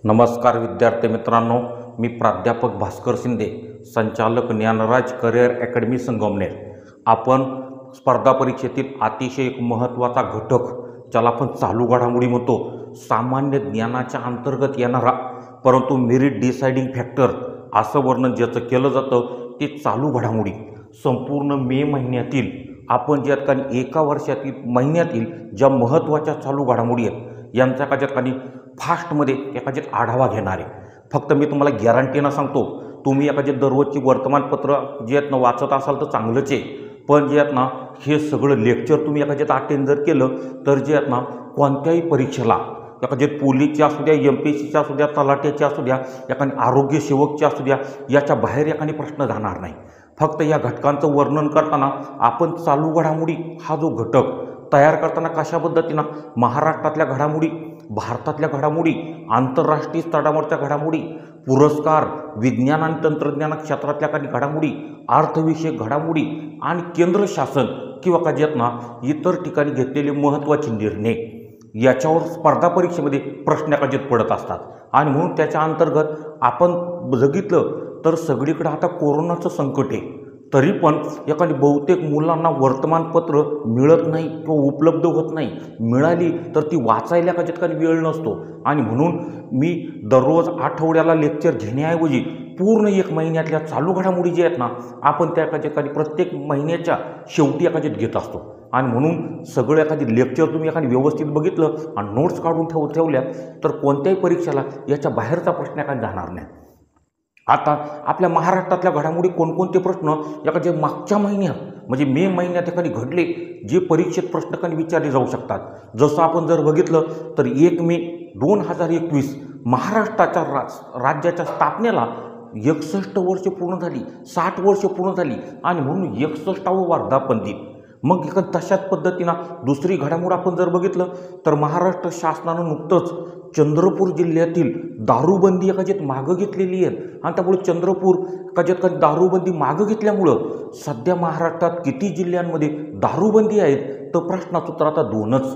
नमस्कार विद्यार्थी मित्रांनो, मी प्राध्यापक भास्कर शिंदे, संचालक ज्ञानराज करिअर अकॅडमी संगमनेर। आपण स्पर्धा परीक्षेतील अतिशय एक महत्त्वाचा घटक ज्याला आपण चालू घडामोडी म्हणतो, सामान्य ज्ञानाच्या अंतर्गत येणारा परंतु मेरिट डिसाइडिंग फॅक्टर असं वर्णन ज्याचं केलं जातं ते चालू घडामोडी संपूर्ण मे महिन्यातील आपण ज्या ठिकाणी एका वर्षातील महिन्यातील ज्या महत्त्वाच्या चालू घडामोडी आहेत यांचा एका ठिकाणी फास्टमध्ये एखाद्यात आढावा घेणार आहे। फक्त मी तुम्हाला गॅरंटीनं सांगतो, तुम्ही एखाद्या दररोजची वर्तमानपत्र जे आहेत ना वाचत असाल तर चांगलंच आहे, पण जे आहेत ना हे सगळं लेक्चर तुम्ही एखाद्यात अटेंड जर केलं तर जे आहेत ना कोणत्याही परीक्षेला एखाद्यात पोलीसच्या असू द्या, MPSCच्या असू द्या, तलाट्याच्या असू द्या, एखादी आरोग्य सेवकच्या असू द्या, याच्या बाहेर एखादी प्रश्न जाणार नाही। फक्त या घटकांचं वर्णन करताना आपण चालू घडामोडी हा जो घटक तयार करताना कशा पद्धतीनं महाराष्ट्रातल्या घडामोडी, भारतातल्या घडामोडी, आंतरराष्ट्रीय स्तरावरच्या घडामोडी, पुरस्कार, विज्ञान आणि तंत्रज्ञान क्षेत्रातल्या काही घडामोडी, अर्थविषयक घडामोडी आणि केंद्र शासन किंवा काज्यातना इतर ठिकाणी घेतलेले महत्त्वाचे निर्णय याच्यावर स्पर्धा परीक्षेमध्ये प्रश्न काज्यात पडत असतात। आणि म्हणून त्याच्या अंतर्गत आपण बघितलं तर सगळीकडे आता कोरोनाचं संकट आहे, तरी पण एखादी बहुतेक मुलांना वर्तमानपत्र मिळत नाही किंवा उपलब्ध होत नाही, मिळाली तर ती वाचायला का काही वेळ नसतो। आणि म्हणून मी दररोज आठवड्याला लेक्चर घेण्याऐवजी पूर्ण एक महिन्यातल्या चालू घडामोडी जे आहेत ना आपण त्या एखादी प्रत्येक महिन्याच्या शेवटी एखाद्यात घेत असतो। आणि म्हणून सगळं एखादी लेक्चर तुम्ही एखादी व्यवस्थित बघितलं आणि नोट्स काढून ठेवल्या तर कोणत्याही परीक्षेला याच्या बाहेरचा प्रश्न एखादा जाणार नाही। आता आपल्या महाराष्ट्रातल्या घडामोडी कोणकोणते प्रश्न एखाद्या मागच्या महिन्यात म्हणजे मे महिन्यात एखादी घडले जे परीक्षेत प्रश्न काही विचारले जाऊ शकतात। जसं आपण जर बघितलं तर 1 मे 2021 महाराष्ट्राच्या राज्याच्या स्थापनेला 61 वर्ष पूर्ण झाली, 60 वर्ष पूर्ण झाली आणि म्हणून 61वे वर्धापन दिन। मग एका तशाच पद्धतीनं दुसरी घडामोड आपण जर बघितलं तर महाराष्ट्र शासनानं नुकतंच चंद्रपूर जिल्ह्यातील दारूबंदी एकाच्यात मागं घेतलेली आहे आणि त्यामुळे चंद्रपूर एकाच्यात दारूबंदी मागं घेतल्यामुळं सध्या महाराष्ट्रात किती जिल्ह्यांमध्ये दारूबंदी आहेत तर प्रश्नाचं उत्तर आता 2च,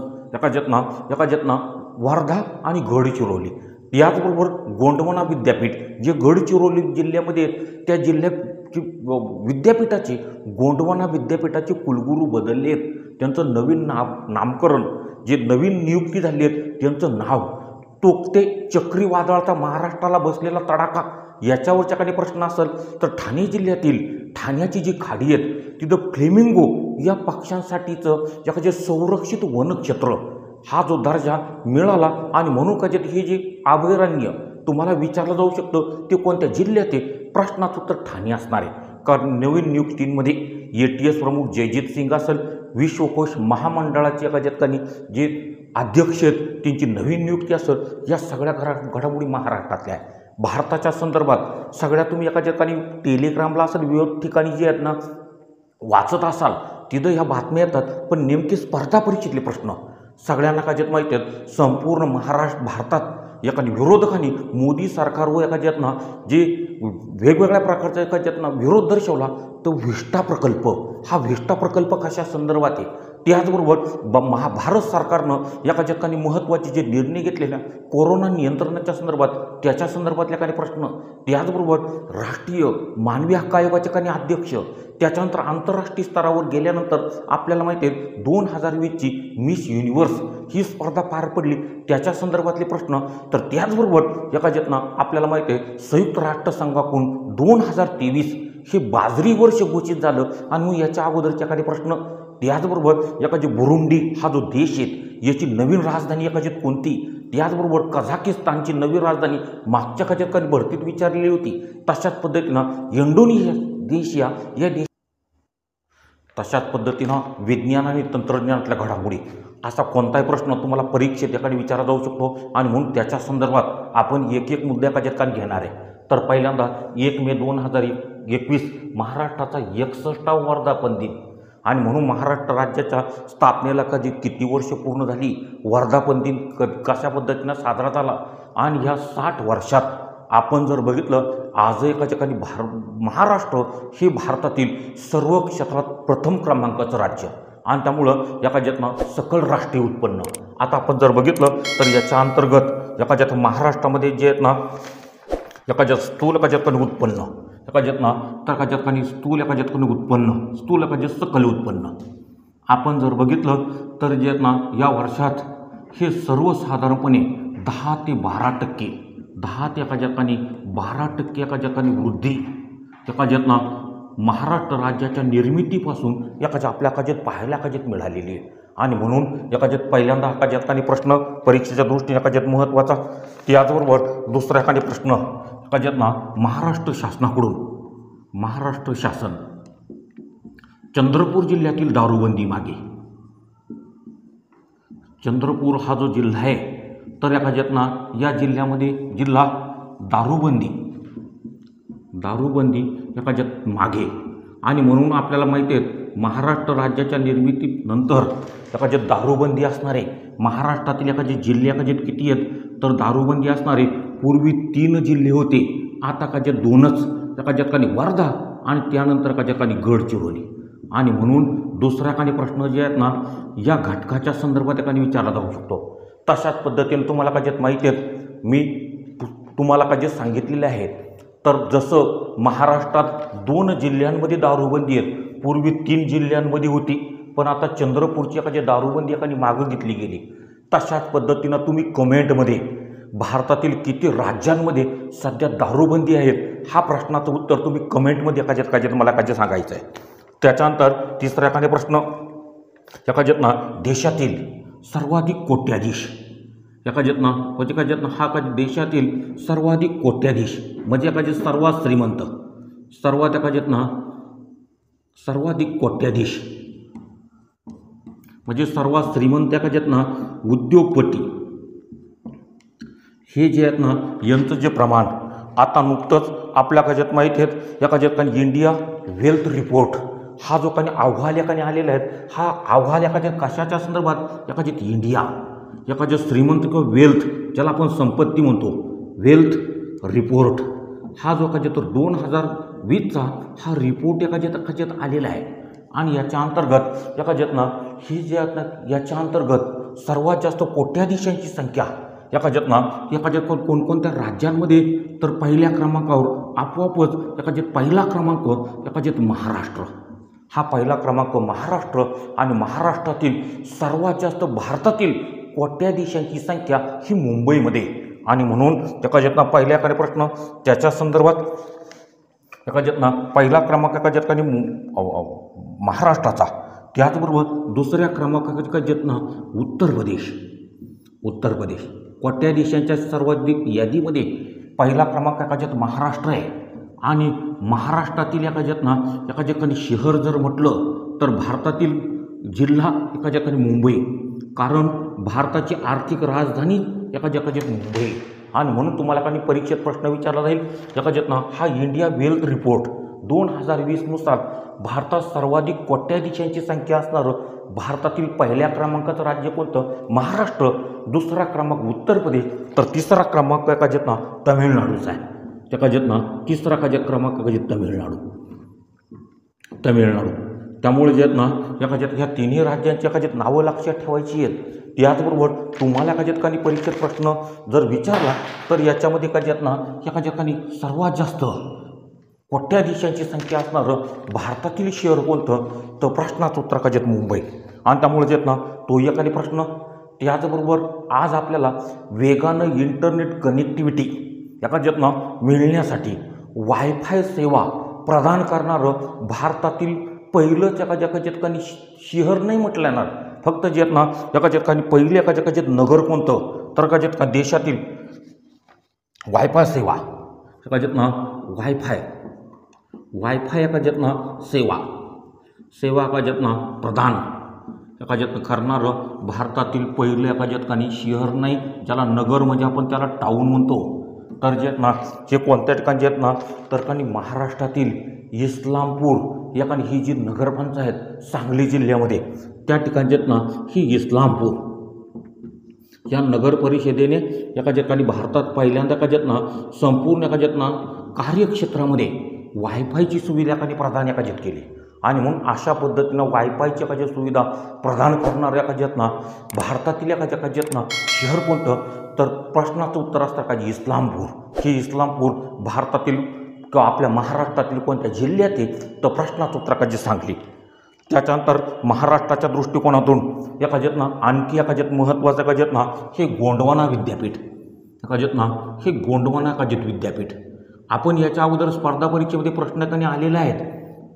एकाच्यातना वर्धा आणि गडचिरोली। याचबरोबर गोंडवाना विद्यापीठ जे गडचिरोली जिल्ह्यामध्ये आहेत त्या जिल्ह्याची विद्यापीठाचे गोंडवाना विद्यापीठाचे कुलगुरू बदलले आहेत, त्यांचं नवीन नामकरण जे नवीन नियुक्ती झाली आहे त्यांचं नाव टोकते चक्रीवादळाचा महाराष्ट्राला बसलेला तडाखा याच्यावरच्या काही प्रश्न असेल तर ठाणे जिल्ह्यातील ठाण्याची जी खाडी आहेत तिथं फ्लेमिंगो या पक्ष्यांसाठीचं एखादे संरक्षित वनक्षेत्र हा जो दर्जा मिळाला आणि म्हणून कदाचित हे जे अभयारण्य तुम्हाला विचारलं जाऊ शकतं ते कोणत्या जिल्ह्यात आहे, प्रश्नाचं उत्तर ठाणे असणार आहे। कारण नवीन नियुक्तींमध्ये ATS प्रमुख जयजीत सिंग असेल, विश्वकोश महामंडळाचे एका ठिकाणी जे अध्यक्ष आहेत त्यांची नवीन नियुक्ती असेल, या सगळ्या घडामोडी महाराष्ट्रातल्या आहे। भारताच्या संदर्भात सगळ्या तुम्ही एका ठिकाणी टेलिग्रामला असेल विविध ठिकाणी जे आहेत ना वाचत असाल तिथं ह्या बातम्या येतात, पण नेमकी स्पर्धा परीक्षेतले प्रश्न सगळ्यांना काज्यात माहिती आहेत। संपूर्ण भारतात एखादी विरोधकांनी मोदी सरकारवर एखाद्यातना जे वेगवेगळ्या प्रकारचा एखाद्यातना विरोध दर्शवला तो विस्टा प्रकल्प, हा विस्टा प्रकल्प कशा संदर्भात आहे, त्याचबरोबर भारत सरकारनं एका ठिकाणी महत्त्वाचे जे निर्णय घेतलेल्या कोरोना नियंत्रणाच्या संदर्भात त्याच्या संदर्भातल्या काही प्रश्न, त्याचबरोबर राष्ट्रीय मानवी हक्क आयोगाचे काही अध्यक्ष, त्याच्यानंतर आंतरराष्ट्रीय स्तरावर गेल्यानंतर आपल्याला माहिती आहे 2020ची मिस युनिव्हर्स ही स्पर्धा पार पडली त्याच्या संदर्भातले प्रश्न, तर त्याचबरोबर एका ठिकाणी आपल्याला माहिती आहे संयुक्त राष्ट्रसंघाकडून 2023 हे बाजरी वर्ष घोषित झालं आणि मग याच्या अगोदरच्या काही प्रश्न, त्याचबरोबर एखादी बुरुंडी हा जो देश आहे याची नवीन राजधानी एखाद्यात कोणती, त्याचबरोबर कझाकिस्तानची नवीन राजधानी मागच्या काही भरतीत विचारलेली होती, तशाच पद्धतीनं इंडोनेशिया या देश, तशाच पद्धतीनं विज्ञान आणि तंत्रज्ञानातल्या घडामोडी असा कोणताही प्रश्न तुम्हाला परीक्षेत एखादी विचारला जाऊ शकतो। आणि म्हणून त्याच्या संदर्भात आपण एक मुद्दा काज्यात घेणार आहे। तर पहिल्यांदा 1 मे 2021 महाराष्ट्राचा 61वा वर्धापन दिन आणि म्हणून महाराष्ट्र राज्याच्या स्थापनेला किती वर्ष पूर्ण झाली, वर्धापन दिन कशा पद्धतीनं साजरा झाला आणि ह्या 60 वर्षात आपण जर बघितलं आज एका ठिकाणी महाराष्ट्र हे भारतातील सर्व क्षेत्रात प्रथम क्रमांकाचं राज्य आणि त्यामुळं एका जतना सकल राष्ट्रीय उत्पन्न आता आपण जर बघितलं तर याच्या अंतर्गत एका ज्यात महाराष्ट्रामध्ये जे आहेत ना एका ज्यात स्थूल एका ज्यात उत्पन्न एका ज्यात ना तर एका ज्यात स्थूल एका ज्यात उत्पन्न स्थूल एका ज्यात सकल उत्पन्न आपण जर बघितलं तर जे आहेत ना या वर्षात हे सर्वसाधारणपणे 10 ते 12% 10 ते एका ज्यात 12% एका ज्यात वृद्धी एका ज्यात ना महाराष्ट्र राज्याच्या निर्मितीपासून एका आपल्या काज्यात पाहायला काज्यात मिळालेली आहे आणि म्हणून एका ज्यात पहिल्यांदा एका ज्यात प्रश्न परीक्षेच्या दृष्टीने एका ज्यात महत्त्वाचा त्याचबरोबर दुसरा एखादी प्रश्न एका ज्यात ना महाराष्ट्र शासनाकडून महाराष्ट्र शासन चंद्रपूर जिल्ह्यातील दारूबंदी मागे चंद्रपूर हा जो जिल्हा आहे तर एका ज्यात ना या जिल्ह्यामध्ये जिल्हा दारूबंदी एका ज्यात मागे आणि म्हणून आपल्याला माहिती आहे महाराष्ट्र राज्याच्या निर्मितीनंतर एका ज्यात दारूबंदी असणारे महाराष्ट्रातील एका जे जिल्हे एका ज्यात किती आहेत तर दारूबंदी असणारे पूर्वी 3 जिल्हे होते आता एका ज्यात 2च एका ज्यात वर्धा आणि त्यानंतर एका ज्यात गडचिरोली आणि म्हणून दुसरा काही प्रश्न जे आहेत ना या घटकाच्या संदर्भात एकाने विचारला जाऊ शकतो तशाच पद्धतीने तुम्हाला का ज्यात माहिती आहेत मी तुम्हाला का जे सांगितलेले आहेत तर जसं महाराष्ट्रात 2 जिल्ह्यांमध्ये दारूबंदी आहे पूर्वी 3 जिल्ह्यांमध्ये होती पण आता चंद्रपूरची एका जे दारूबंदी एकाने मागं घेतली गेली तशाच पद्धतीनं तुम्ही कमेंटमध्ये भारतातील किती राज्यांमध्ये सध्या दारूबंदी आहेत हा प्रश्नाचं उत्तर तुम्ही कमेंटमध्ये एका ज्यात मला का जे सांगायचं आहे त्याच्यानंतर तिसरा एखादा प्रश्न एका ज्यात ना देशातील सर्वाधिक कोट्याधीश एका ज्यात ना म्हणजे एका ज्यात हा का देशातील सर्वाधिक कोट्याधीश म्हणजे एका ज्यात सर्वात श्रीमंत सर्वात एका ज्यात ना सर्वाधिक कोट्याधीश म्हणजे सर्वात श्रीमंत एका ज्यात ना उद्योगपती हे जे आहेत ना यांचं जे प्रमाण आता नुकतंच आपल्या काज्यात माहिती आहेत एका ज्यात इंडिया वेल्थ रिपोर्ट हा जो काही अहवाल एकाने आलेला आहे हा अहवाल एखाद्या कशाच्या संदर्भात एका ज्यात इंडिया एका ज्या श्रीमंत किंवा वेल्थ ज्याला आपण संपत्ती म्हणतो वेल्थ रिपोर्ट हा जो एका ज्यात 2020चा हा रिपोर्ट एका ज्यात आलेला आहे आणि याच्या अंतर्गत एका ज्यात ना ही जे आहेत ना याच्या अंतर्गत सर्वात जास्त कोट्याधीशांची संख्या एका ज्यात कोणकोणत्या राज्यांमध्ये तर पहिल्या क्रमांकावर आपोआपच एका ज्यात पहिला क्रमांक एका ज्यात महाराष्ट्र हा पहिला क्रमांक महाराष्ट्र आणि महाराष्ट्रातील सर्वात जास्त भारतातील कोट्याधीशांची संख्या ही मुंबईमध्ये आणि म्हणून एका ज्यात पहिल्या एखादा प्रश्न त्याच्या संदर्भात एका ज्यात पहिला क्रमांक एका ज्यात महाराष्ट्राचा त्याचबरोबर दुसऱ्या क्रमांकाच्या एका ज्यात उत्तर प्रदेश कोट्याधीशांच्या सर्वाधिक यादीमध्ये पहिला क्रमांक एका ज्यात महाराष्ट्र आहे आणि महाराष्ट्रातील एका ज्यात शहर जर म्हटलं तर भारतातील जिल्हा एका ज्यात मुंबई कारण भारताची आर्थिक राजधानी एका ज्यात मुंबई आणि म्हणून तुम्हाला काही परीक्षेत प्रश्न विचारला जाईल एका ज्यात हा इंडिया वेल्थ रिपोर्ट 2020 नुसार भारतात सर्वाधिक कोट्याधीशांची संख्या असणारं भारतातील पहिल्या क्रमांकाचं राज्य कोणतं महाराष्ट्र दुसरा क्रमांक उत्तर प्रदेश तर तिसरा क्रमांक एका ज्यात तमिळनाडूचा आहे एका ज्यात तिसरा का ज्यात क्रमांक एका ज्यात तमिळनाडू त्यामुळे ज्यात एका ज्यात ह्या तिन्ही राज्यांची एका ज्यात नावं लक्षात ठेवायची आहेत त्याचबरोबर तुम्हाला एका ज्यात काही परीक्षेत प्रश्न जर विचारला तर याच्यामध्ये एका ज्यात सर्वात जास्त कोट्याधीशांची संख्या असणारं भारतातील शहर कोणतं तर प्रश्नाचं उत्तर का ज्यात मुंबई आणि त्यामुळे ज्यात तो एखादी प्रश्न त्याचबरोबर आज आपल्याला वेगानं इंटरनेट कनेक्टिव्हिटी एका ज्यात मिळण्यासाठी वायफाय सेवा प्रदान करणारं भारतातील पहिलंच एका ज्यात शहर नाही म्हटलं येणार फक्त ज्यात एका ज्यात पहिले एका ज्यात नगर कोणतं तर एका ज्यात देशातील वायफाय सेवा एका ज्यात वायफाय एका ज्यात सेवा एका ज्यात प्रदान एका ज्यात करणारं भारतातील पहिलं एका ज्यात शहर नाही ज्याला नगर म्हणजे आपण त्याला टाऊन म्हणतो तर जे कोणत्या ठिकाणी तर महाराष्ट्रातील इस्लामपूर एका ही जी नगरपंचायत सांगली जिल्ह्यामध्ये त्या ठिकाणी ही इस्लामपूर या नगर परिषदेने एका ज्यात भारतात पहिल्यांदा एका ज्यात संपूर्ण एका ज्यात कार्यक्षेत्रामध्ये वायफायची सुविधा एकाने प्रदान एका ज्यात केली आणि म्हणून अशा पद्धतीनं वायफायच्या एखाद्या सुविधा प्रदान करणाऱ्या एखाद्यात ना भारतातील एखाद्यात ना शहर कोणतं, तर प्रश्नाचं उत्तर असतं का इस्लामपूर. हे इस्लामपूर भारतातील किंवा आपल्या महाराष्ट्रातील कोणत्या जिल्ह्यात आहे, तर प्रश्नाचं उत्तर का सांगली. त्याच्यानंतर महाराष्ट्राच्या दृष्टिकोनातून एखाद्यात ना आणखी एखाद्यात महत्त्वाचं एखाद्यात ना हे गोंडवाना विद्यापीठ, एखाद्यात ना हे गोंडवाना एखाद्यात विद्यापीठ. आपण याच्या अगोदर स्पर्धा परीक्षेमध्ये प्रश्न आलेले आहेत.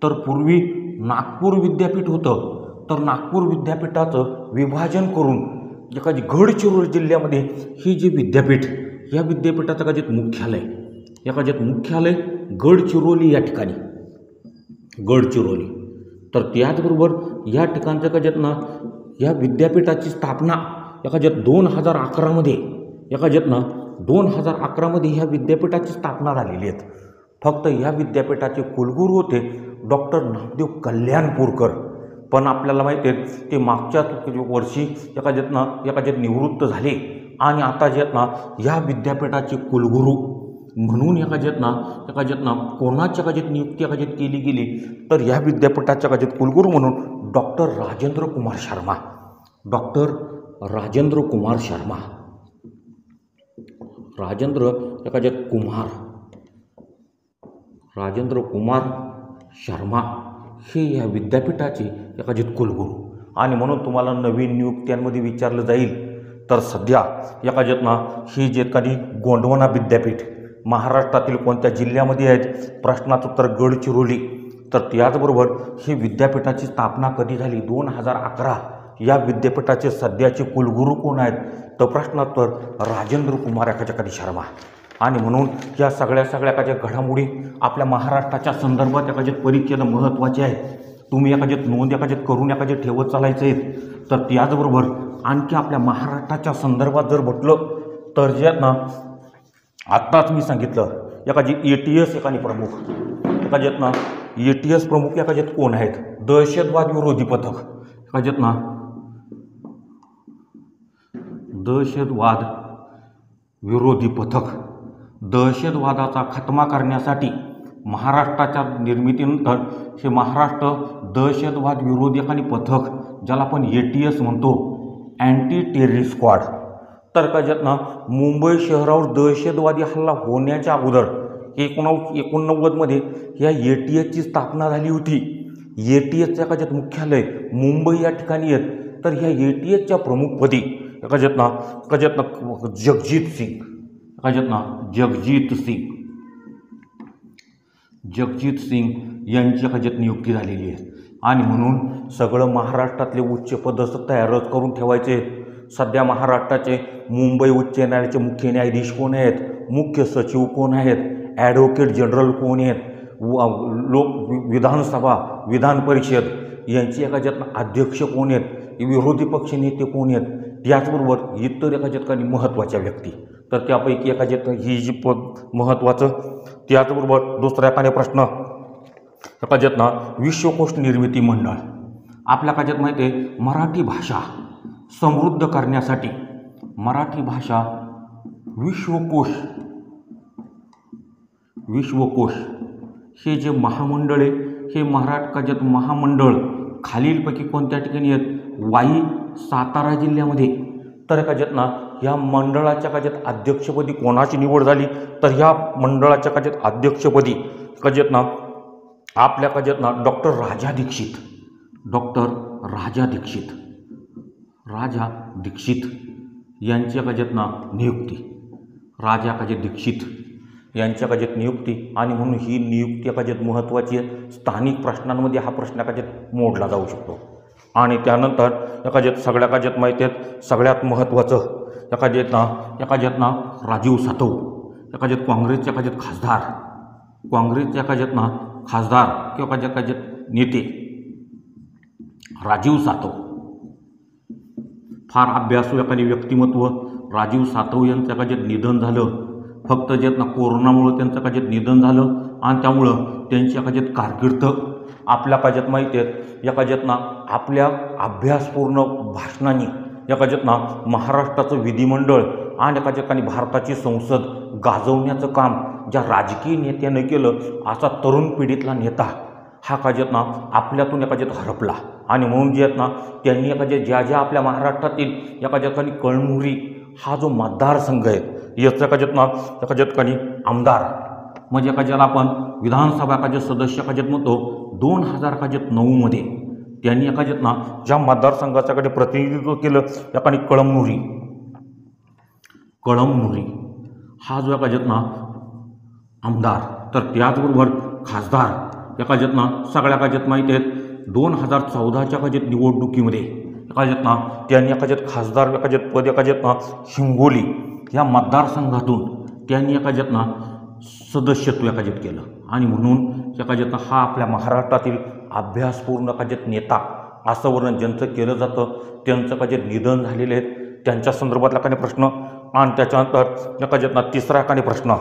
तर पूर्वी नागपूर विद्यापीठ होतं, तर नागपूर विद्यापीठाचं विभाजन करून एखादी गडचिरोली जिल्ह्यामध्ये ही जी विद्यापीठ, या विद्यापीठाचं एखाद्यात मुख्यालय गडचिरोली या ठिकाणी, गडचिरोली. तर त्याचबरोबर या ठिकाणचं एखाद्यात ना या विद्यापीठाची स्थापना एखाद्यात 2011मध्ये, एखाद्यात ना 2011मध्ये ह्या विद्यापीठाची स्थापना झालेली आहेत. फक्त या विद्यापीठाचे कुलगुरू होते डॉक्टर नामदेव कल्याणपूरकर. पण आपल्याला माहिती आहे ते मागच्या वर्षी एखाद्यात निवृत्त झाले आणि आता जे आहेत ना या विद्यापीठाचे कुलगुरू म्हणून एखाद्यात ना कोणाच्या एखाद्यात नियुक्ती केली गेली, तर या विद्यापीठाच्या कुलगुरू म्हणून डॉक्टर राजेंद्र कुमार शर्मा, डॉक्टर राजेंद्र कुमार शर्मा, राजेंद्र कुमार शर्मा हे या विद्यापीठाचे एखाद्यात कुलगुरू. आणि म्हणून तुम्हाला नवीन नियुक्त्यांमध्ये विचारलं जाईल, तर सध्या एखाद्यात ना ही जे एखादी गोंडवाना विद्यापीठ महाराष्ट्रातील कोणत्या जिल्ह्यामध्ये आहेत, प्रश्नाचं उत्तर गडचिरोली. तर त्याचबरोबर ही विद्यापीठाची स्थापना कधी झाली, 2011. या विद्यापीठाचे सध्याचे कुलगुरू कोण आहेत, तर प्रश्नोत्तर राजेंद्र कुमार एखाद्या शर्मा. आणि म्हणून या सगळ्या एखाद्या घडामोडी आपल्या महाराष्ट्राच्या संदर्भात एखाद्या परीक्षेला महत्त्वाचे आहेत. तुम्ही एखाद्यात नोंद करून ठेवत चालायचं आहे. तर त्याचबरोबर आणखी आपल्या महाराष्ट्राच्या संदर्भात जर म्हटलं तर जे ना आत्ताच मी सांगितलं एखादी ATS प्रमुख, एखाद्यात ना ATS प्रमुख एखाद्यात कोण आहेत, दहशतवाद विरोधी पथक, एखाद्यात ना दहशतवाद विरोधी पथक. दहशतवादाचा खात्मा करण्यासाठी महाराष्ट्राच्या निर्मितीनंतर हे महाराष्ट्र दहशतवाद विरोधी पथक, ज्याला आपण ATS म्हणतो, अँटी टेररिस्ट स्क्वॉड. तर एखाद्यात ना मुंबई शहरावर दहशतवादी हल्ला होण्याच्या अगोदर 1989मध्ये या ATSची स्थापना झाली होती. ATSचं एखाद्यात मुख्यालय मुंबई या ठिकाणी आहेत. तर ह्या ATSच्या प्रमुखपदी एखाद्यात ना जगजीत सिंग यांची एखाद्यात नियुक्ती झालेली आहे. आणि म्हणून सगळं महाराष्ट्रातले उच्च पदस्थ तयारच करून ठेवायचे आहेत. सध्या महाराष्ट्राचे मुंबई उच्च न्यायालयाचे मुख्य न्यायाधीश कोण आहेत, मुख्य सचिव कोण आहेत, ॲडव्होकेट जनरल कोण आहेत, विधानसभा विधान परिषद यांची एखाद्यात अध्यक्ष कोण आहेत, विरोधी पक्ष नेते कोण आहेत, त्याचबरोबर इतर एखाद्यात महत्त्वाच्या व्यक्ती. तर त्यापैकी एखाद्यात ही जी महत्त्वाचं. त्याचबरोबर दुसरा एखादा प्रश्न एखाद्यात ना विश्वकोश निर्मिती मंडळ. आपल्या एखाद्यात माहिती आहे मराठी भाषा समृद्ध करण्यासाठी मराठी भाषा विश्वकोश हे जे महामंडळ आहे, हे महाराष्ट्रात महामंडळ खालीलपैकी कोणत्या ठिकाणी आहेत, वाई सातारा जिल्ह्यामध्ये. तर एखाद्यात ना या मंडळाच्या एखाद्यात अध्यक्षपदी कोणाची निवड झाली, तर ह्या मंडळाच्या एखाद्यात अध्यक्षपदी एखाद्यात ना आपल्या एखाद्यात ना डॉक्टर राजा दीक्षित यांची एखाद्यात ना नियुक्ती, राजा एखाद्या दीक्षित यांच्या एखाद्यात नियुक्ती. आणि म्हणून ही नियुक्ती एखाद्यात महत्त्वाची आहे. स्थानिक प्रश्नांमध्ये हा प्रश्न एखाद्यात मोडला जाऊ शकतो. आणि त्यानंतर एखाद्यात माहिती आहेत सगळ्यात महत्त्वाचं एखाद्यात ना राजीव सातव, एखाद्यात काँग्रेसचे खासदार किंवा एखाद्यात नेते राजीव सातव. फार अभ्यासू एखादी व्यक्तिमत्व राजीव सातव यांचं एखाद्यात निधन झालं. फक्त ज्यात ना कोरोनामुळं त्यांचं एखाद्यात निधन झालं आणि त्यामुळं त्यांची एखाद्यात कारकीर्द आपल्या एखाद्यात माहिती आहेत एखाद्यात ना आपल्या अभ्यासपूर्ण भाषणांनी एखाद्यात ना महाराष्ट्राचं विधिमंडळ आणि एखाद्यात भारताची संसद गाजवण्याचं काम ज्या राजकीय नेत्यानं केलं, असा तरुण पिढीतला नेता हा का जे आहेत ना आपल्यातून एका ज्यात हरपला आणि म्हणून जे आहेत ना त्यांनी एका ज्या आपल्या महाराष्ट्रातील एका ठिकाणी कळमुरी हा जो मतदारसंघ आहे याचा एका ज्यात ना एका ठिकाणी आमदार म्हणजे एका ज्याला आपण विधानसभा एका जे सदस्य एका ज्यात म्हणतो 2009 त्यांनी एका ज्यात ना ज्या मतदारसंघाच्याकडे प्रतिनिधित्व केलं एकाने कळमनुरी हा जो एका ज्यात ना आमदार तर त्याचबरोबर खासदार एका ज्यात ना सगळ्या एका ज्यात माहिती आहेत 2014च्या एका ज्यात निवडणुकीमध्ये एका ज्यात ना त्यांनी एका ज्यात खासदार एका ज्यात पद एका ज्यात ना हिंगोली या मतदारसंघातून त्यांनी एका ज्यात ना सदस्यत्व एका ज्यात केलं आणि म्हणून एका ज्यात हा आपल्या महाराष्ट्रातील अभ्यासपूर्ण एका ज्यात नेता असं वर्णन ज्यांचं केलं जातं त्यांचं एका ज्यात निधन झालेले आहेत त्यांच्या संदर्भातला काही प्रश्न आणि त्याच्यानंतर एका ज्यात ना तिसरा काही प्रश्न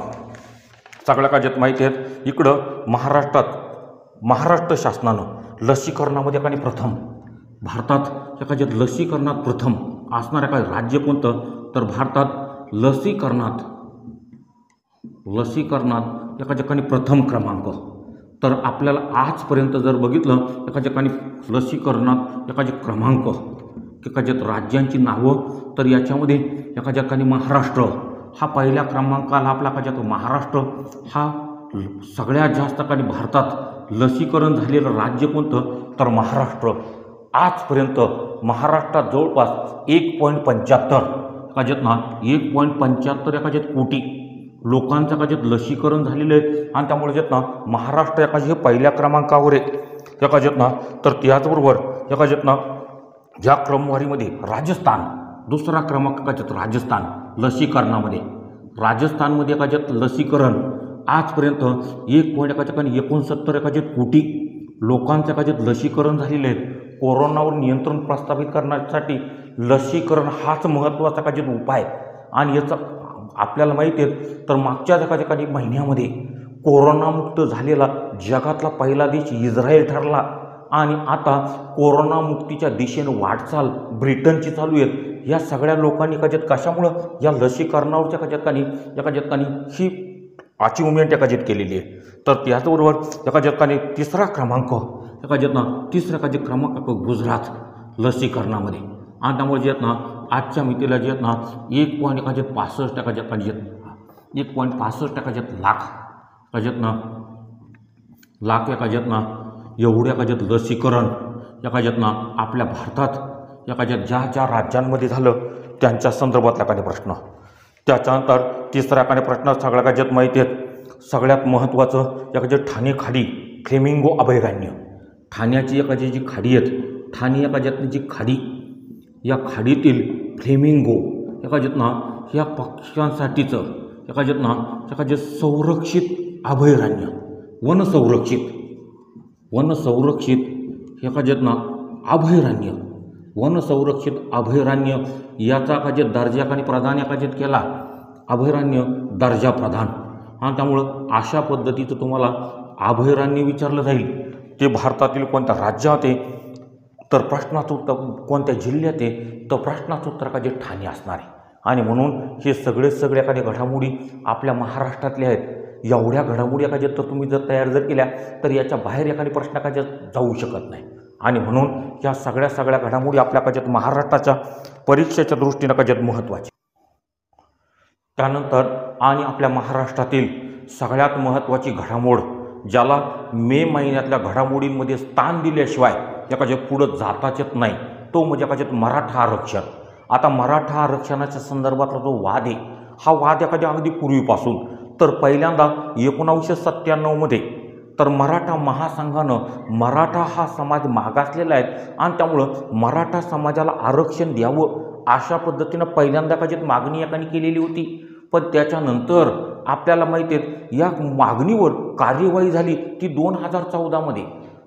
सगळ्या का ज्यात माहिती आहेत इकडं महाराष्ट्र शासनानं लसीकरणामध्ये एकाने प्रथम भारतात एका ज्यात लसीकरणात प्रथम असणारं काय राज्य कोणतं तर भारतात लसीकरणात एका ठिकाणी प्रथम क्रमांक तर आपल्याला आजपर्यंत जर बघितलं एका ठिकाणी लसीकरणात एका जे क्रमांक एका ज्यात राज्यांची नावं तर याच्यामध्ये एका ठिकाणी महाराष्ट्र हा पहिल्या क्रमांकाला आपला का ज्यात महाराष्ट्र हा सगळ्यात जास्त काही भारतात लसीकरण झालेलं राज्य कोणतं तर महाराष्ट्र आजपर्यंत महाराष्ट्रात जवळपास 1.75 एका ज्यात ना 1.75 एका ज्यात कोटी लोकांचं एका ज्यात लसीकरण झालेलं आहे आणि त्यामुळे ज्यात ना महाराष्ट्र एका जे पहिल्या क्रमांकावर आहे एका ज्यात ना तर त्याचबरोबर एका ज्यात ना ज्या क्रमवारीमध्ये राजस्थान दुसरा क्रमांक एका ज्यात राजस्थान लसीकरणामध्ये राजस्थानमध्ये एका ज्यात लसीकरण आजपर्यंत 1.69 एका ज्यात कोटी लोकांचं एका ज्यात लसीकरण झालेले आहेत कोरोनावर नियंत्रण प्रस्थापित करण्यासाठी लसीकरण हाच महत्त्वाचा एका ज्यात उपाय आणि याचा आपल्याला माहिती आहे तर मागच्याच एका ठिकाणी महिन्यामध्ये कोरोनामुक्त झालेला जगातला पहिला देश इस्रायल ठरला आणि आता कोरोनामुक्तीच्या दिशेनं वाटचाल ब्रिटनची चालू आहे या सगळ्या लोकांनी एका ज्यात कशामुळं या लसीकरणावरच्या एका ठिकाणी ही अचिव्हमेंट एका ज्यात केलेली आहे तर त्याचबरोबर एका ठिकाणी तिसरा क्रमांक एका ज्यात क्रमांक गुजरात लसीकरणामध्ये आणि त्यामुळे जे आहेत ना आजच्या मितीला जे आहेत ना 1.65 एका ज्यात लाख एका ज्यात ना एवढ्या एका ज्यात लसीकरण एका ज्यात ना आपल्या भारतात एका ज्या राज्यांमध्ये झालं त्यांच्या संदर्भातला काही प्रश्न त्याच्यानंतर तिसरा काही प्रश्न सगळ्या का ज्यात माहिती आहेत सगळ्यात महत्त्वाचं एका ज्यात ठाणे खाडी फ्लेमिंगो अभयारण्य ठाण्याची एका जी खाडी आहेत ठाणे एका ज्यातली जी खाडी या खाडीतील फ्लेमिंगो एका ज्यात ना ह्या पक्ष्यांसाठीचं एका ज्यात ना एका जे संरक्षित अभयारण्य वनसंरक्षित एका ज्यात ना वनसंरक्षित अभयारण्य याचा का जे दर्जा आणि प्रदान एका ज्यात केला अभयारण्य दर्जा प्रदान आणि त्यामुळं अशा पद्धतीचं तुम्हाला अभयारण्य विचारलं जाईल ते भारतातील कोणत्या राज्यात आहे तर प्रश्नाचं उत्तर कोणत्या जिल्ह्यात आहे तर प्रश्नाचं उत्तर का जे ठाणे असणार आहे आणि म्हणून हे सगळे एखाद्या घडामोडी आपल्या महाराष्ट्रातल्या आहेत एवढ्या घडामोडी एखाद्या तर तुम्ही जर तयार केल्या तर याच्या बाहेर एखादी प्रश्न एखाद्या जाऊ शकत नाही आणि म्हणून या सगळ्या घडामोडी आपल्या काच्यात महाराष्ट्राच्या परीक्षेच्या दृष्टीनं काच्यात महत्त्वाची त्यानंतर आणि आपल्या महाराष्ट्रातील सगळ्यात महत्त्वाची घडामोड ज्याला मे महिन्यातल्या घडामोडींमध्ये स्थान दिल्याशिवाय एखाद्या पुढं जाताच येत नाही तो म्हणजे एखाद्यात मराठा आरक्षण आता मराठा आरक्षणाच्या संदर्भातला जो वाद आहे हा वाद एखाद्या अगदी पूर्वीपासून तर पहिल्यांदा 1997 तर मराठा महासंघानं मराठा हा समाज मागासलेला आहे आणि त्यामुळं मराठा समाजाला आरक्षण द्यावं अशा पद्धतीनं पहिल्यांदा एखाद्यात मागणी एकाने केलेली होती पण त्याच्यानंतर आपल्याला माहिती आहे या मागणीवर कार्यवाही झाली ती 2014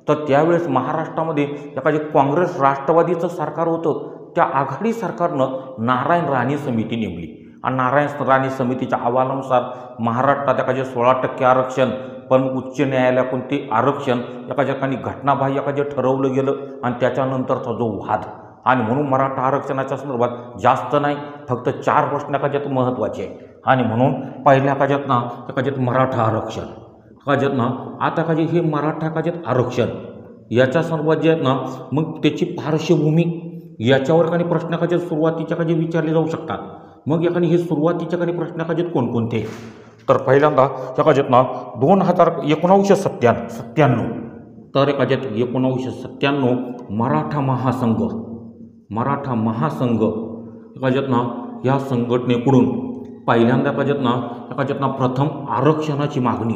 तर त्यावेळेस महाराष्ट्रामध्ये एखादे काँग्रेस राष्ट्रवादीचं सरकार होतं त्या आघाडी सरकारनं नारायण राणे समिती नेमली आणि नारायण राणे समितीच्या अहवालानुसार महाराष्ट्रात एखादे 16% आरक्षण पण उच्च न्यायालयातून ते आरक्षण एका ठिकाणी घटनाबाह्य एखादे ठरवलं गेलं आणि त्याच्यानंतरचा जो वाद आणि म्हणून मराठा आरक्षणाच्या संदर्भात जास्त नाही फक्त 4 प्रश्न एखाद्यात महत्त्वाचे आहे आणि म्हणून पहिल्या एखाद्यात मराठा आरक्षण का जे ना आता का जे हे मराठा का जे आरक्षण याच्या सर्वात जे आहेत ना मग त्याची पार्श्वभूमी याच्यावर काही प्रश्न का जे सुरुवातीच्या का जे विचारले जाऊ शकतात। मग याकाने हे सुरुवातीच्या काही प्रश्न का जे कोणकोणते, तर पहिल्यांदा का जेत ना 1997 तर एका ज्यात 1997 मराठा महासंघ एका ज्यात ना या संघटनेकडून पहिल्यांदा एका ज्यात ना प्रथम आरक्षणाची मागणी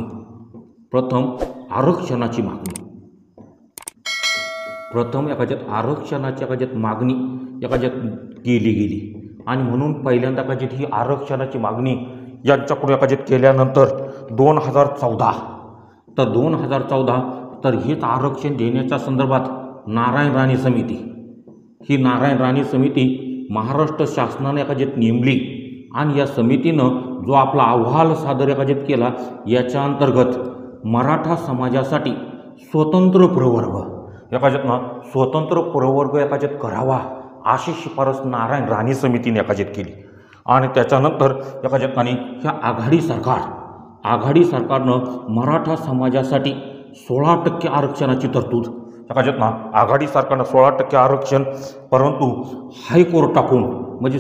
केली गेली आणि म्हणून पहिल्यांदा एका ज्यात ही आरक्षणाची मागणी यांच्याकडून एका ज्यात केल्यानंतर 2014 तर हेच आरक्षण देण्याच्या संदर्भात नारायण राणे समिती महाराष्ट्र शासनाने एका ज्यात नेमली आणि या समितीनं जो आपला अहवाल सादर एका ज्यात केला याच्या अंतर्गत मराठा समाजासाठी स्वतंत्र प्रवर्ग एका ज्यात करावा अशी शिफारस नारायण राणे समितीने एका ज्यात केली। आणि त्याच्यानंतर एका ज्यात ह्या आघाडी सरकारनं मराठा समाजासाठी 16% आरक्षणाची तरतूद एका ज्यात आघाडी सरकारनं 16% आरक्षण, परंतु हायकोर्टाकडून म्हणजे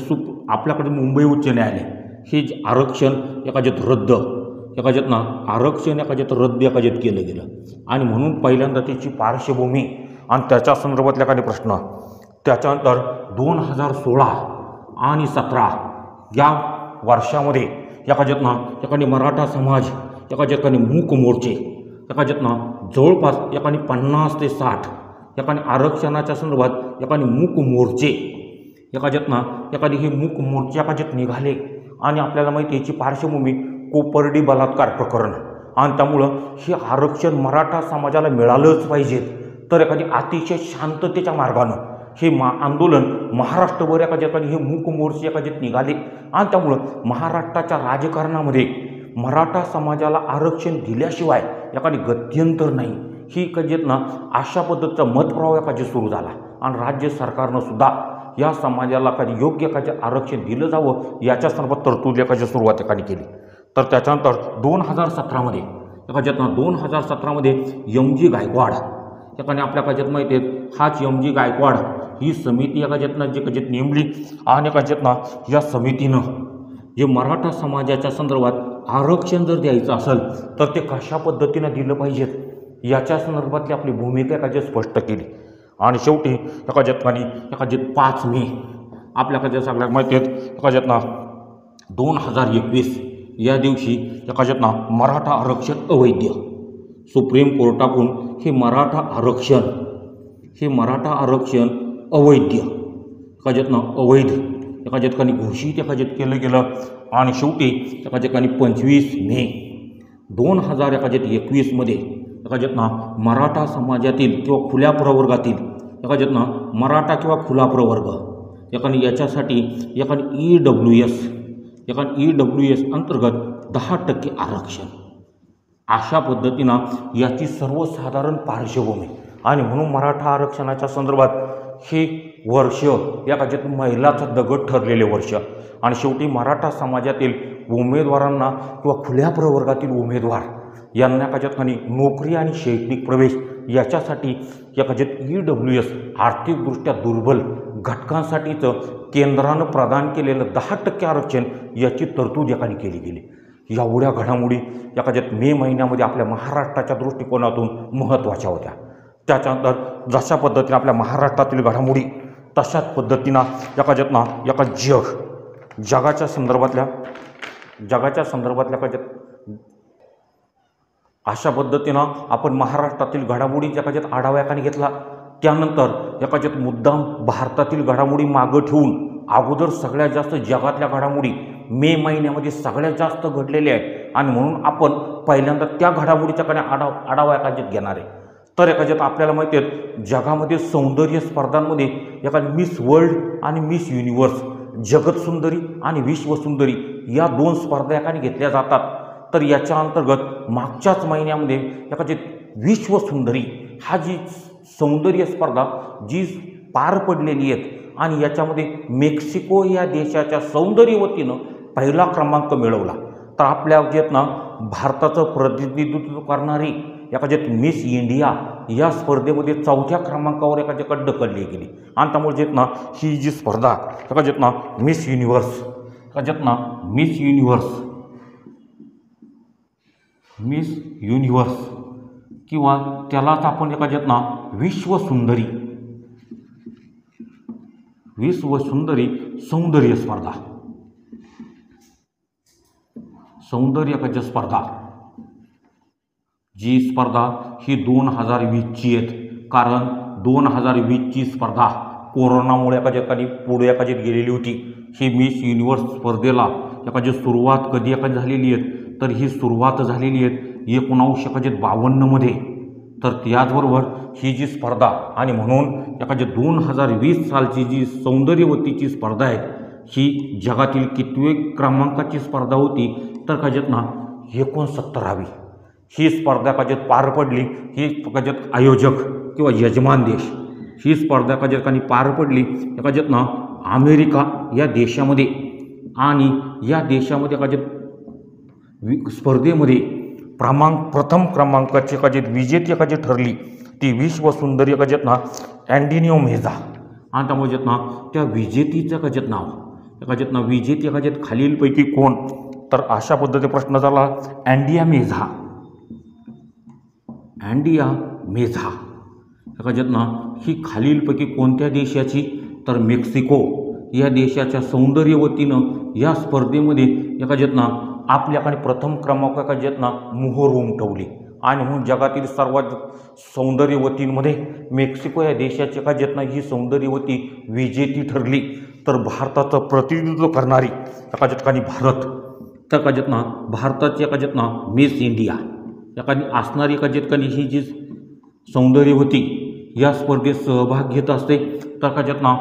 आपल्याकडे मुंबई उच्च न्यायालय हे आरक्षण एका ज्यात रद्द केलं गेलं आणि म्हणून पहिल्यांदा त्याची पार्श्वभूमी आणि त्याच्या संदर्भातल्या काही प्रश्न। त्याच्यानंतर 2016 आणि 17 या वर्षामध्ये एका ज्यात मराठा समाज एका ज्यात मूक मोर्चे एका ज्यात जवळपास 50 ते 60 आरक्षणाच्या संदर्भात मूक मोर्चे एका ज्यात हे मूक मोर्चे एका ज्यात निघाले आणि आपल्याला माहिती याची पार्श्वभूमी कोपर्डी बलात्कार प्रकरण आणि त्यामुळं हे आरक्षण मराठा समाजाला मिळालंच पाहिजे। तर एखादी अतिशय शांततेच्या मार्गानं हे आंदोलन महाराष्ट्रभर एका ज्यात हे मूक मोर्चे एका ज्यात निघाले आणि त्यामुळं महाराष्ट्राच्या राजकारणामध्ये मराठा समाजाला आरक्षण दिल्याशिवाय एखादी गत्यंतर नाही ही कजेत अशा पद्धतीचा मतप्रवाह एका सुरू झाला आणि राज्य सरकारनं सुद्धा या समाजाला काही योग्य एखादे आरक्षण दिलं जावं याच्या संदर्भात तरतूद एकाची सुरुवात एकाने केली। तर त्याच्यानंतर 2017 एका ज्यात 2017 एम.जी. गायकवाड एकाने आपल्या काज्यात माहिती आहे हाच एम.जी. गायकवाड ही समिती एका ज्यात नेमली आणि एका ज्यात या समितीनं जे मराठा समाजाच्या संदर्भात आरक्षण जर द्यायचं असेल तर ते कशा पद्धतीनं दिलं पाहिजेत याच्या संदर्भातली आपली भूमिका एका स्पष्ट केली। आणि शेवटी एका ज्यात 5 मे आपल्या काज्यात सगळ्यात माहिती आहेत एका ज्यात 2021 या दिवशी एका ज्यात मराठा आरक्षण अवैध सुप्रीम कोर्टाकडून हे मराठा आरक्षण अवैध एका ज्यात अवैध एका ज्यात घोषित एका ज्यात केलं गेलं आणि शेवटी एका ज्यात 25 मे 2021 एका ज्यात मराठा समाजातील किंवा खुल्या प्रवर्गातील एका ज्यात मराठा किंवा खुला प्रवर्ग याच्यासाठी EWS अंतर्गत 10% आरक्षण अशा पद्धतीनं याची सर्वसाधारण पार्श्वभूमी आणि म्हणून मराठा आरक्षणाच्या संदर्भात हे वर्ष या राज्यात मैलाचा दगड ठरलेले वर्ष आणि शेवटी मराठा समाजातील उमेदवारांना किंवा खुल्या प्रवर्गातील उमेदवार यांना काज्यात नोकरी आणि शैक्षणिक प्रवेश याच्यासाठी या काज्यात EWS आर्थिकदृष्ट्या दुर्बल घटकांसाठीचं केंद्रानं प्रदान केलेलं 10% आरक्षण याची तरतूद याकाने केली गेली। एवढ्या घडामोडी या काज्यात मे महिन्यामध्ये आपल्या महाराष्ट्राच्या दृष्टिकोनातून महत्त्वाच्या होत्या। त्याच्यानंतर जशा पद्धतीने आपल्या महाराष्ट्रातील घडामोडी तशाच पद्धतीनं एका जगाच्या संदर्भातल्या काज्यात अशा पद्धतीनं आपण महाराष्ट्रातील घडामोडीच्या काज्यात आढावा एकाने घेतला। त्यानंतर एका ज्यात मुद्दाम भारतातील घडामोडी मागं ठेवून अगोदर सगळ्यात जास्त जगातल्या घडामोडी मे महिन्यामध्ये सगळ्यात जास्त घडलेल्या आहेत आणि म्हणून आपण पहिल्यांदा त्या घडामोडीच्या आढावा एका ज्यात घेणार आहे। तर एका ज्यात आपल्याला माहिती आहे जगामध्ये सौंदर्य स्पर्धांमध्ये एका मिस वर्ल्ड आणि मिस युनिवर्स जगत सुंदरी आणि विश्वसुंदरी या 2 स्पर्धा एकाने घेतल्या जातात। तर याच्या अंतर्गत मागच्याच महिन्यामध्ये एका ज्यात विश्वसुंदरी हा जी सौंदर्य स्पर्धा जी पार पडलेली आहेत आणि याच्यामध्ये मेक्सिको या देशाच्या सौंदर्यवतीनं पहिला क्रमांक मिळवला। तर आपल्या ज्यात भारताचं प्रतिनिधित्व करणारी एखाद्यात मिस इंडिया या स्पर्धेमध्ये 4थ्या क्रमांकावर एखाद्याकडे ढकलली गेली. आणि त्यामुळे जेत ना ही जी स्पर्धा एखाद्यात ना मिस युनिव्हर्स एखाद्यात ना मिस युनिव्हर्स किंवा त्यालाच आपण एखाद्यात ना विश्वसुंदरी सौंदर्य स्पर्धा एखाद्या स्पर्धा जी स्पर्धा ही 2020ची आहेत. कारण 2020ची स्पर्धा कोरोनामुळे एखाद्या पुढे एखाद्यात गेलेली होती. ही मिस युनिव्हर्स स्पर्धेला एखादी सुरुवात कधी एखादी झालेली आहे तर ही सुरुवात झालेली आहे 1952मध्ये. तर त्याचबरोबर ही जी स्पर्धा आणि म्हणून एखाद्या 2020 सालची जी सौंदर्यवतीची स्पर्धा आहे ही जगातील कितवे क्रमांकाची स्पर्धा होती तर एखाद्यात ना 69वी ही स्पर्धा एखाद्यात पार पडली. ही एखाद्यात आयोजक किंवा यजमान देश ही स्पर्धा एखाद्यात पार पडली एखाद्यात ना अमेरिका या देशामध्ये. आणि या देशामध्ये एखाद्यात स्पर्धेमध्ये प्रथम क्रमांकाची एखाद्यात विजेती एखादी ठरली ती विश्वसुंदरी एखाद्यात ना अँडिनिओ मेझा. आणि त्यामुळे ना त्या विजेतीचं एखाद्यात नाव एखाद्यात ना विजेती एखाद्यात खालीलपैकी कोण तर अशा पद्धतीने प्रश्न झाला अँडिया मेझा एखाद्यात ना ही खालीलपैकी कोणत्या देशाची तर मेक्सिको या देशाच्या सौंदर्यवतीनं या स्पर्धेमध्ये एखाद्यात ना आपल्याकडे प्रथम क्रमांक एखाद्यात ना मोहोर उमटवली. आणि म्हणून जगातील सर्वात सौंदर्यवतींमध्ये मेक्सिको या देशाची एखाद्यात ना ही सौंदर्यवती विजेती ठरली. तर भारताचं प्रतिनिधित्व करणारी एखाद्यात भारत तर एखाद्यात ना भारताची एखाद्यात ना मिस इंडिया एखादी असणारी एखाद्यात ही जी सौंदर्यवती या स्पर्धेत सहभाग घेत असते. तर एखाद्यात ना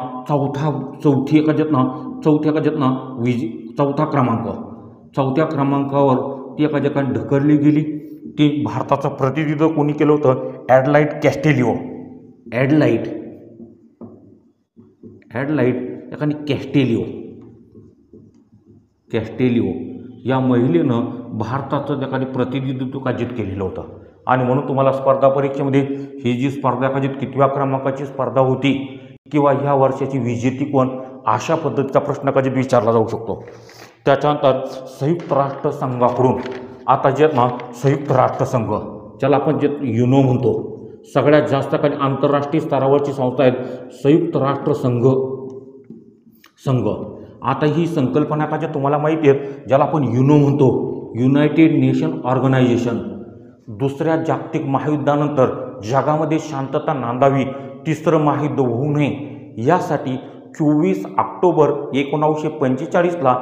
चौथ्या क्रमांकावर ती एखाद्याकडे ढकलली गेली. ती भारताचं प्रतिनिधित्व कोणी केलं होतं ॲडलाइड कॅस्टेलिओ या महिलेनं भारताचं एखादी प्रतिनिधित्व काजित केलेलं होतं. आणि म्हणून तुम्हाला स्पर्धा परीक्षेमध्ये ही जी स्पर्धा एखादी कितव्या क्रमांकाची स्पर्धा होती किंवा ह्या वर्षाची विजेती कोण अशा पद्धतीचा प्रश्न कधी विचारला जाऊ शकतो. त्याच्यानंतर संयुक्त राष्ट्र संघाकडून आता जे ना संयुक्त राष्ट्रसंघ ज्याला आपण जे युनो म्हणतो सगळ्यात जास्त काही आंतरराष्ट्रीय स्तरावरची संस्था आहेत संयुक्त राष्ट्र संघ. आता ही संकल्पना का जे तुम्हाला माहिती आहे ज्याला आपण युनो म्हणतो युनायटेड नेशन ऑर्गनायझेशन. दुसऱ्या जागतिक महायुद्धानंतर जगामध्ये शांतता नांदावी तिसरं महायुद्ध होऊ नये यासाठी 24 ऑक्टोबर 1945ला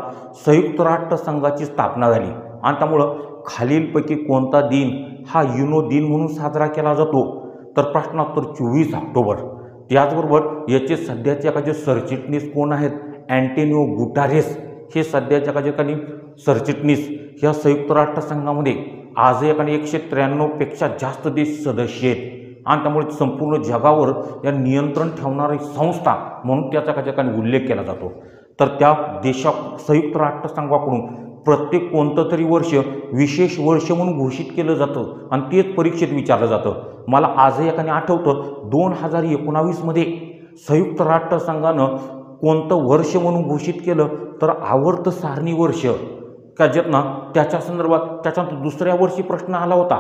संयुक्त राष्ट्र संघाची स्थापना झाली. आणि त्यामुळं खालीलपैकी कोणता दिन हा युनो दिन म्हणून साजरा केला जातो तर प्रश्नोत्तर 24 ऑक्टोबर. त्याचबरोबर याचे सध्याचे एखादे सरचिटणीस कोण आहेत अँटोनियो गुटारेस हे सध्याच्या एखाद्या सरचिटणीस ह्या संयुक्त राष्ट्र संघामध्ये आजही एखादी 193पेक्षा जास्त देश सदस्य आहेत. आणि त्यामुळे संपूर्ण जगावर या नियंत्रण ठेवणारी संस्था म्हणून त्याचा एखाद्या उल्लेख केला जातो. तर त्या संयुक्त राष्ट्र संघाकडून प्रत्येक कोणतं तरी वर्ष विशेष वर्ष म्हणून घोषित केलं जातं आणि तेच परीक्षेत विचारलं जातं. मला आजही एखादी आठवतं 2019मध्ये संयुक्त राष्ट्र संघानं कोणतं वर्ष म्हणून घोषित केलं तर आवर्त सारणी वर्ष का ज्यात ना त्याच्या संदर्भात त्याच्यानंतर दुसऱ्या वर्षी प्रश्न आला होता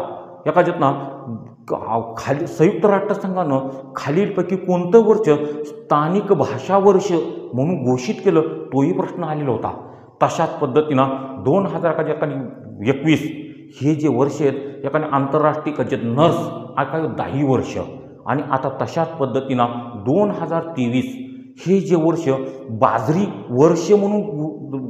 एखाद्यात ना संयुक्त राष्ट्र संघानं खालीलपैकी कोणतं वर्ष स्थानिक भाषा वर्ष म्हणून घोषित केलं तोही प्रश्न आलेला होता. तशाच पद्धतीनं 2021 हे जे वर्ष आहेत एखाद्या आंतरराष्ट्रीय कजेत नर्स एखादी 10 वर्ष. आणि आता तशाच पद्धतीनं 2023 हे जे वर्ष बाजरी वर्ष म्हणून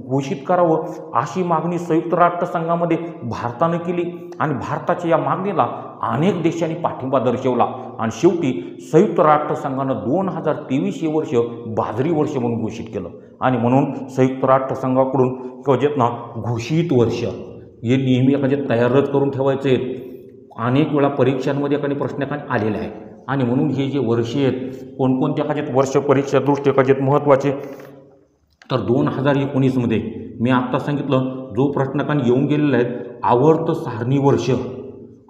घोषित करावं अशी मागणी संयुक्त राष्ट्र संघामध्ये भारतानं केली. आणि भारताच्या या मागणीला अनेक देशांनी पाठिंबा दर्शवला आणि शेवटी संयुक्त राष्ट्र संघानं 2023 हे वर्ष बाजरी वर्ष म्हणून घोषित केलं. आणि म्हणून संयुक्त राष्ट्र संघाकडून कजेत ना घोषित वर्ष हे नेहमी एखाद्या तयारच करून ठेवायचे आहेत. अनेक वेळा परीक्षांमध्ये एखादी प्रश्न आलेले आहे. आणि म्हणून हे जे वर्ष आहेत कोणकोणत्या एखाद्यात वर्ष परीक्षा दृष्टी एखाद्यात महत्त्वाचे तर 2019मध्ये मी आत्ता सांगितलं जो प्रश्न कारण येऊन गेलेला आहे आवर्त सारणी वर्ष,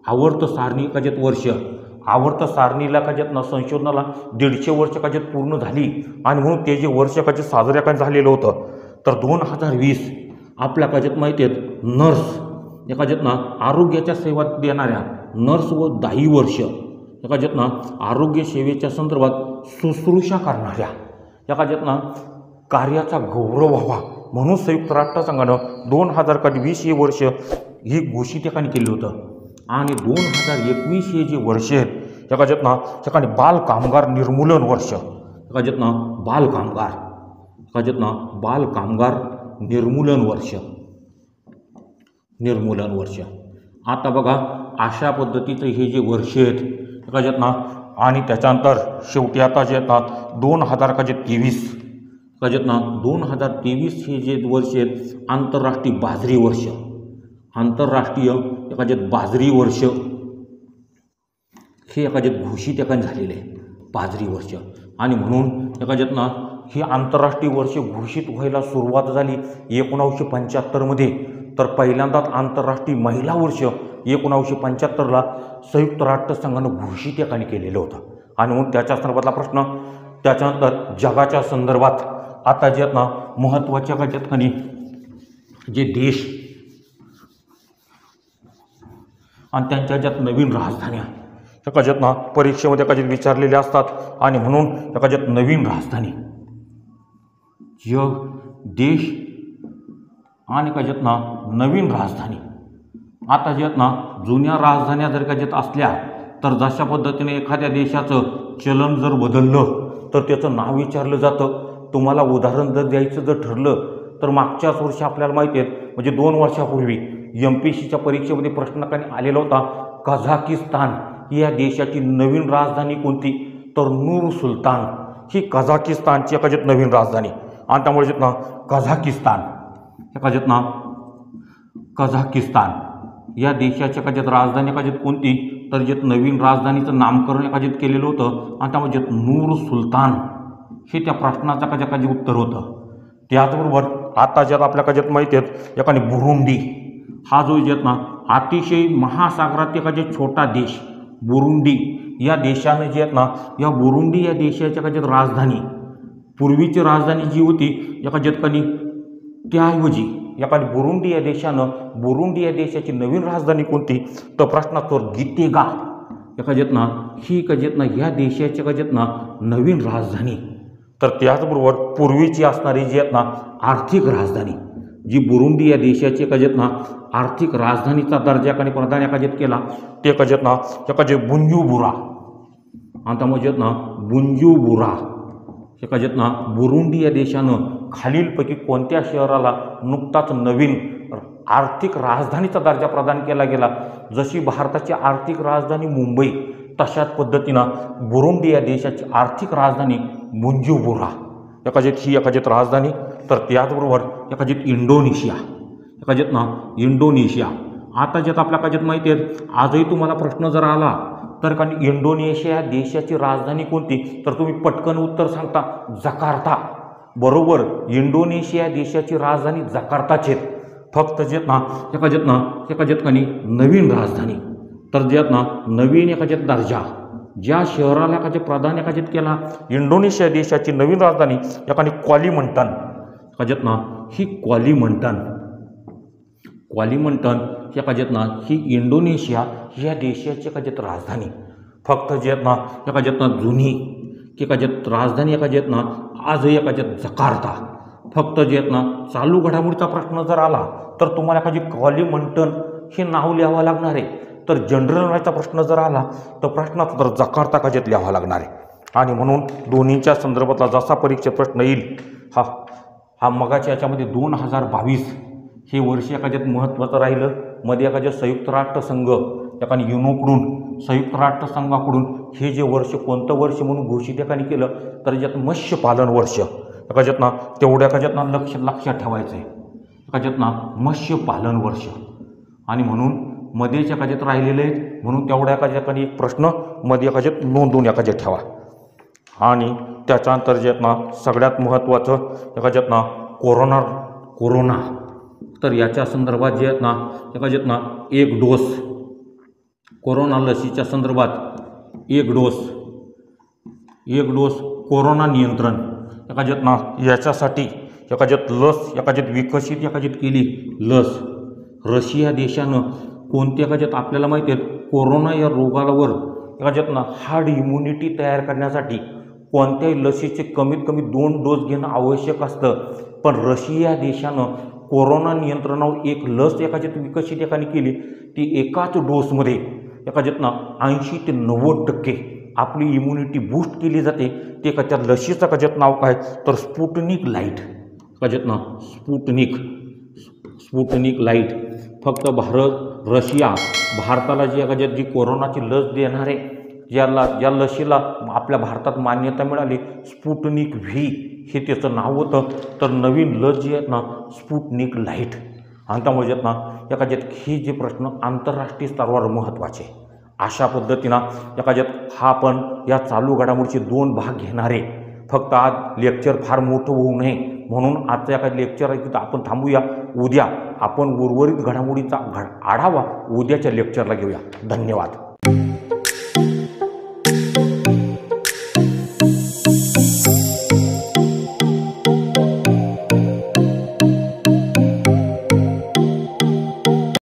आवर्त सारणी एकाच्यात वर्ष, आवर्त सारणीला काच्यात ना संशोधनाला 150 वर्ष काच्यात पूर्ण झाली आणि म्हणून ते जे वर्ष काच्यात साजऱ्या काय झालेलं होतं तर 2020 आपल्या काच्यात माहिती आहेत नर्स एकाच्यात ना आरोग्याच्या सेवा देणाऱ्या नर्स व 10 वर्ष एकाच्यात ना आरोग्य सेवेच्या संदर्भात शुश्रूषा करणाऱ्या एकाच्यात ना कार्याचा गौरव व्हावा म्हणून संयुक्त राष्ट्रसंघानं 2020 हे वर्ष ही घोषित ठिकाणी केलं होतं आणि 2021 हे जे वर्ष आहेत एकाच्यात ना ठिकाणी बाल कामगार निर्मूलन वर्ष एकाच्यात ना बाल कामगार एकाच्यात ना बाल कामगार निर्मूलन वर्ष आता बघा अशा पद्धतीचं हे जे वर्ष आहेत एकाच्यात ना आणि त्याच्यानंतर शेवटी आता जे आता 2023 एकाच्यात ना 2023 हे जे वर्ष आहेत आंतरराष्ट्रीय बाजरी वर्ष, आंतरराष्ट्रीय एकाच्यात बाजरी वर्ष हे एकाच्यात घोषित एकाने झालेले बाजरी वर्ष आणि म्हणून एकाच्यात ना ही आंतरराष्ट्रीय वर्ष घोषित व्हायला सुरुवात झाली 1975 मध्ये तर पहिल्यांदाच आंतरराष्ट्रीय महिला वर्ष 1975ला संयुक्त राष्ट्रसंघानं घोषित एकाने केलेलं होतं आणि म्हणून त्याच्या संदर्भातला प्रश्न त्याच्यानंतर जगाच्या संदर्भात आता जे आहेत ना महत्त्वाच्या का ठिकाणी जे देश आणि त्यांच्या ज्यात नवीन राजधान्या एकाच्यात ना परीक्षेमध्ये एकाच्यात विचारलेले असतात आणि म्हणून एकाच्यात नवीन राजधानी जग देश आणि एकाच्यात ना नवीन राजधानी आता जे आहेत ना जुन्या राजधान्या जर एकाच्यात असल्या तर जशा पद्धतीने एखाद्या देशाचं चलन जर बदललं तर त्याचं नाव विचारलं जातं. तुम्हाला उदाहरण जर द्यायचं जर ठरलं तर मागच्याच वर्षी आपल्याला माहिती आहे म्हणजे 2 वर्षापूर्वी MPSCच्या परीक्षेमध्ये प्रश्न काही आलेला होता कझाकिस्तान या देशाची नवीन राजधानी कोणती तर नूर सुलतान ही कझाकिस्तानची एकाच्यात नवीन राजधानी आणि त्यामुळे जेत ना कझाकिस्तान एकाच्यात ना कझाकिस्तान या देशाच्या एकाच्यात राजधानी एकाच्यात कोणती तर जेत नवीन राजधानीचं नामकरण एकाच्यात केलेलं होतं आणि त्यामुळे जेत नूर सुलतान हे त्या प्रश्नाचं एकाचे उत्तर होतं. त्याचबरोबर आता ज्यात आपल्या काच्यात माहिती आहेत एकाने बुरुंडी हा जो जेत ना अतिशय महासागरात एकाचे छोटा देश बुरुंडी या देशाने जे आहेत ना या बुरुंडी या देशाच्या काच्यात राजधानी पूर्वीची राजधानी जी होती एका जतकानी त्याऐवजी एकाने बुरुंडी या देशानं बुरुंडी या देशाची नवीन राजधानी कोणती तर प्रश्नाचं गीतेगा एका जेत ना ही का जेत ना या देशाच्या का जेत ना नवीन राजधानी तर त्याचबरोबर पूर्वीची असणारी जी आहेत ना आर्थिक राजधानी जी बुरुंडी या देशाची एका जेत ना आर्थिक राजधानीचा दर्जा एकाने प्रदान एका जेत केला ते एका जेत ना एका जे बुंजुबुरा आणि त्यामुळे जेत ना बुंजुबुरा एका जेत ना बुरुंडी या देशानं खालीलपैकी कोणत्या शहराला नुकताच नवीन आर्थिक राजधानीचा दर्जा प्रदान केला गेला जशी भारताची आर्थिक राजधानी मुंबई तशाच पद्धतीनं बुरुंडी या देशाची आर्थिक राजधानी बुंजुबुरा एकाजेत ही एकाजेत राजधानी तर त्याचबरोबर एकाजेत इंडोनेशिया एकाजेत ना इंडोनेशिया आता ज्यात आपल्या काजेत माहिती आहे आजही तुम्हाला प्रश्न जर आला तर कारण इंडोनेशिया देशाची राजधानी कोणती तर तुम्ही पटकन उत्तर सांगता जकार्ता बरोबर इंडोनेशिया देशाची राजधानी जकार्ताचे फक्त जेत ना एकाजेत कानी नवीन राजधानी तर ज्यात ना नवीन एकाजेत दर्जा ज्या शहराला एकाचे प्रदान एकाजेत केला इंडोनेशिया देशाची नवीन राजधानी एकाने क्वालिमंटन एकाजेत ना ही क्वालिमंटन एकाजेत ना ही इंडोनेशिया या देशाची एकाजेत राजधानी फक्त जेत ना एकाजेत ना जुनी एकाजेत राजधानी एकाजेत ना आजही एकाजेत जकार्ता फक्त जेत ना चालू घडामोडीचा प्रश्न जर आला तर तुम्हाला एखादी क्वालिमंटन हे नाव लिहावं लागणार आहे तर जनरल नॉलेजचा प्रश्न जर आला तर प्रश्नात तर जकार्ता काजेत लिहावा लागणार आहे आणि म्हणून दोन्हीच्या संदर्भातला जसा परीक्षेत प्रश्न येईल हा मगाच्या याच्यामध्ये 2022 हे वर्ष एकाच्यात महत्त्वाचं राहिलं मध्ये एकाच्यात संयुक्त राष्ट्रसंघ एकाने युनोकडून संयुक्त राष्ट्रसंघाकडून हे जे वर्ष कोणतं वर्ष म्हणून घोषित एकाने केलं तर याच्यात मत्स्यपालन वर्ष एकाच्यात ना तेवढ्या एकाच्यात ना लक्षात ठेवायचं आहे एकाच्यात ना मत्स्यपालन वर्ष आणि म्हणून मध्येच एकाच्यात राहिलेले आहेत म्हणून तेवढ्या एकाच्यात एक प्रश्न मध्ये एकाच्यात नोंदवून एकाच्यात ठेवा आणि त्याच्यानंतर जे आहेत ना सगळ्यात महत्त्वाचं एकाच्यात ना कोरोना, तर याच्या संदर्भात जे आहेत ना एक डोस, कोरोना लसीच्या संदर्भात एक डोस कोरोना नियंत्रण याच्यासाठी लस विकसित केली लस रशिया देशानं कोणत्या आपल्याला माहिती आहे कोरोना या रोगावर हार्ड इम्युनिटी तयार करण्यासाठी कोणत्याही लसीचे कमीत कमी 2 डोस घेणं आवश्यक असतं, पण रशिया देशानं कोरोना नियंत्रणावर एक लस विकसित केली, ती एकाच डोसमध्ये 80 ते 90% आपली इम्युनिटी बूस्ट केली जाते। ते त्या लसीचं नाव काय तर स्पुटनिक लाईट, स्पुटनिक लाईट। फक्त भारताला जी कोरोनाची लस देणार आहे, ज्या लसीला आपल्या भारतात मान्यता मिळाली स्पुटनिक व्ही हे त्याचं नाव होतं, तर नवीन लस जी आहेत ना स्पुटनिक लाईट। आणि त्यामुळे हे जे प्रश्न आंतरराष्ट्रीय स्तरावर महत्त्वाचे, अशा पद्धतीनं हा आपण या चालू घडामोडीचे 2 भाग घेणार आहे। फक्त आज लेक्चर फार मोठं होऊ नये म्हणून आजचं लेक्चर आपण थांबूया। उद्या आपण उर्वरित घडामोडीचा आढावा उद्याच्या लेक्चरला घेऊया। धन्यवाद।